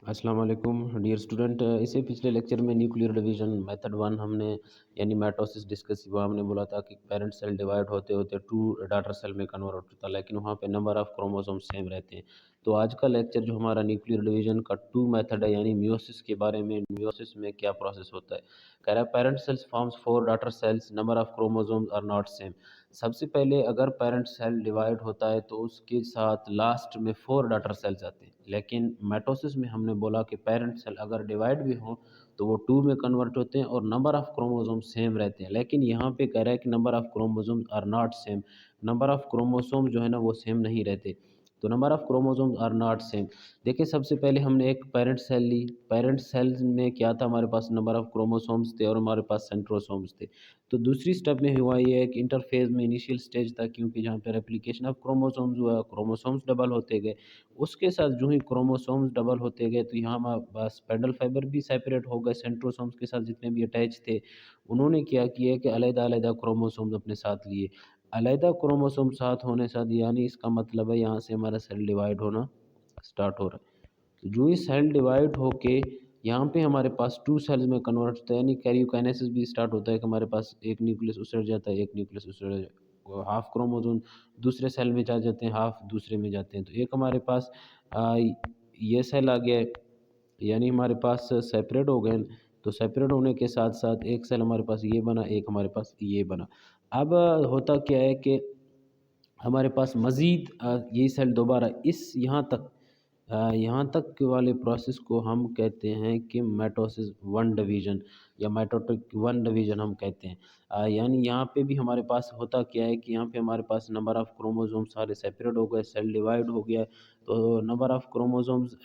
अस्सलाम वालेकुम dear student. इससे पिछले लेक्चर में न्यूक्लियर डिवीजन मेथड वन हमने यानी माइटोसिस डिस्कस हुआ। हमने बोला था कि पेरेंट सेल डिवाइड होते होते टू डॉटर सेल में कन्वर्ट होता है, लेकिन वहाँ पे नंबर ऑफ क्रोमोसोम सेम रहते हैं। तो आज का लेक्चर जो हमारा न्यूक्लियर डिवीजन का टू मेथड है यानी मियोसिस के बारे में, मियोसिस में क्या प्रोसेस होता है। कह रहा है parent cells forms four daughter cells, number of chromosomes are not same. सबसे पहले अगर पेरेंट सेल डिवाइड होता है तो उसके साथ लास्ट में फोर डॉटर सेल्स आते हैं, लेकिन माइटोसिस में हमने बोला कि पेरेंट सेल अगर डिवाइड भी हो तो वो टू में कन्वर्ट होते हैं और नंबर ऑफ क्रोमोसोम सेम रहते हैं। लेकिन यहाँ पे कह रहा है कि number of chromosome are not same, number of chromosome जो है ना वो सेम नहीं रहते। तो number of chromosomes are not same. देखिए सबसे पहले हमने एक पेरेंट सेल ली। पेरेंट सेल में क्या था, हमारे पास नंबर ऑफ क्रोमोसोम्स थे और हमारे पास सेंट्रोसोम्स थे। तो दूसरी स्टेप में हुआ ये है कि इंटरफेज में इनिशियल स्टेज था, क्योंकि जहाँ पे रेप्लिकेशन ऑफ क्रोमोसोम्स हुआ, क्रोमोसोम्स डबल होते गए। उसके साथ जो ही क्रोमोसोम्स डबल होते गए तो यहाँ हमारे पास स्पेंडल फाइबर भी सेपरेट हो गए। सेंट्रोसोम्स के साथ जितने भी अटैच थे उन्होंने क्या किया कि अलग-अलग क्रोमोसोम्स अपने साथ लिए। अलग क्रोमोसोम साथ होने साथ यानी इसका मतलब है यहाँ से हमारा सेल डिवाइड होना स्टार्ट हो रहा है। तो जो ही सेल डिवाइड होके यहाँ पे हमारे पास टू सेल्स में कन्वर्ट होता है, यानी कैरियोकाइनेसिस भी स्टार्ट होता है कि हमारे पास एक न्यूक्लियस उसड़ जाता है, एक न्यूक्लियस उसड़ वो हाफ क्रोमोसोम दूसरे सेल में जा जाते हैं, हाफ दूसरे में जाते हैं। तो एक हमारे पास आ, ये सेल आ गया है, यानी हमारे पास सेपरेट हो गए। तो सेपरेट होने के साथ साथ एक सेल हमारे पास ये बना, एक हमारे पास ये बना। अब होता क्या है कि हमारे पास मज़ीद ये सेल दोबारा इस यहाँ तक के वाले प्रोसेस को हम कहते हैं कि माइटोसिस वन डिवीज़न या माइटोटिक वन डिवीज़न हम कहते हैं। यानी यहाँ पे भी हमारे पास होता क्या है कि यहाँ पे हमारे पास नंबर ऑफ़ क्रोमोसोम सारे सेपरेट हो गए, सेल डिवाइड हो गया। तो नंबर ऑफ़ क्रोमोसोम्स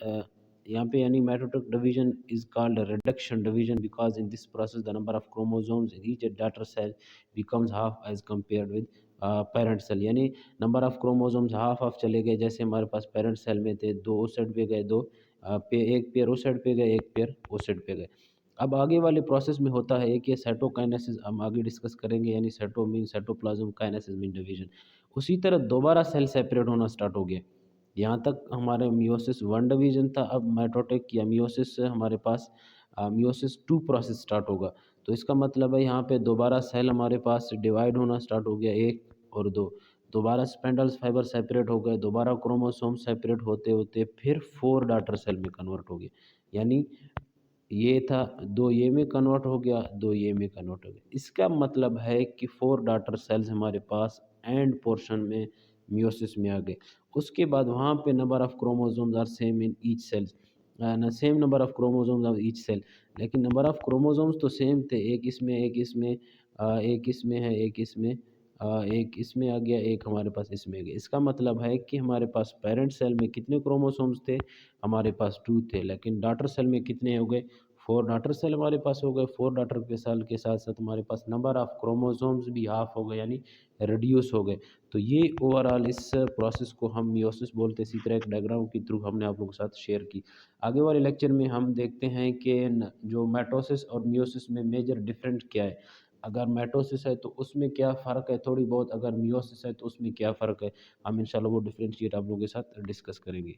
यहाँ पे यानी mitotic division is called reduction division because in this process the number of chromosomes in each daughter cell becomes half as compared with parent cell. यानी number of chromosomes half half चले गए। जैसे हमारे पास parent cell में थे, दो उस side पे गए, दो एक पेयर उस साइड पे गए, एक पेयर उस साइड पे गए। अब आगे वाले प्रोसेस में होता है कि साइटोकाइनेसिस हम आगे डिस्कस करेंगे, यानी cyto mean cytoplasm, kinesis mean division. उसी तरह दोबारा सेल सेपरेट होना स्टार्ट हो गया। यहाँ तक हमारे मियोसिस वन डिवीजन था, अब माइटोटिक या मियोसिस से हमारे पास मियोसिस टू प्रोसेस स्टार्ट होगा। तो इसका मतलब है यहाँ पे दोबारा सेल हमारे पास डिवाइड होना स्टार्ट हो गया, एक और दो। दोबारा स्पेंडल्स फाइबर सेपरेट हो गए, दोबारा क्रोमोसोम सेपरेट होते होते फिर फोर डॉटर सेल में कन्वर्ट हो गए। यानी ये था, दो ये में कन्वर्ट हो गया, दो ये में कन्वर्ट हो गया। इसका मतलब है कि फोर डॉटर सेल्स हमारे पास एंड पोर्शन में मियोसिस में आ गए। उसके बाद वहाँ पे number of chromosomes are same in each cells, ना same number of chromosomes of each cell. लेकिन नंबर ऑफ क्रोमोसोम्स तो सेम थे, एक इसमें एक इसमें एक इसमें है, एक इसमें एक इसमें आ गया, एक हमारे पास इसमें आ गया। इसका मतलब है कि हमारे पास पेरेंट सेल में कितने क्रोमोसोम्स थे, हमारे पास टू थे, लेकिन डॉटर सेल में कितने हो गए, फोर डॉटर सेल हमारे पास हो गए। फोर डॉटर के सेल के साथ साथ हमारे पास नंबर ऑफ क्रोमोसोम्स भी हाफ हो गए, यानी रिड्यूस हो गए। तो ये ओवरऑल इस प्रोसेस को हम मियोसिस बोलते हैं। इसी तरह एक डायग्राम के थ्रू हमने आप लोगों के साथ शेयर की। आगे वाले लेक्चर में हम देखते हैं कि जो माइटोसिस और मियोसिस में मेजर डिफरेंट क्या है। अगर माइटोसिस है तो उसमें क्या फ़र्क है थोड़ी बहुत, अगर मियोसिस है तो उसमें क्या फ़र्क है, हम इंशाल्लाह वो डिफरेंशिएट आप लोगों के साथ डिस्कस करेंगे।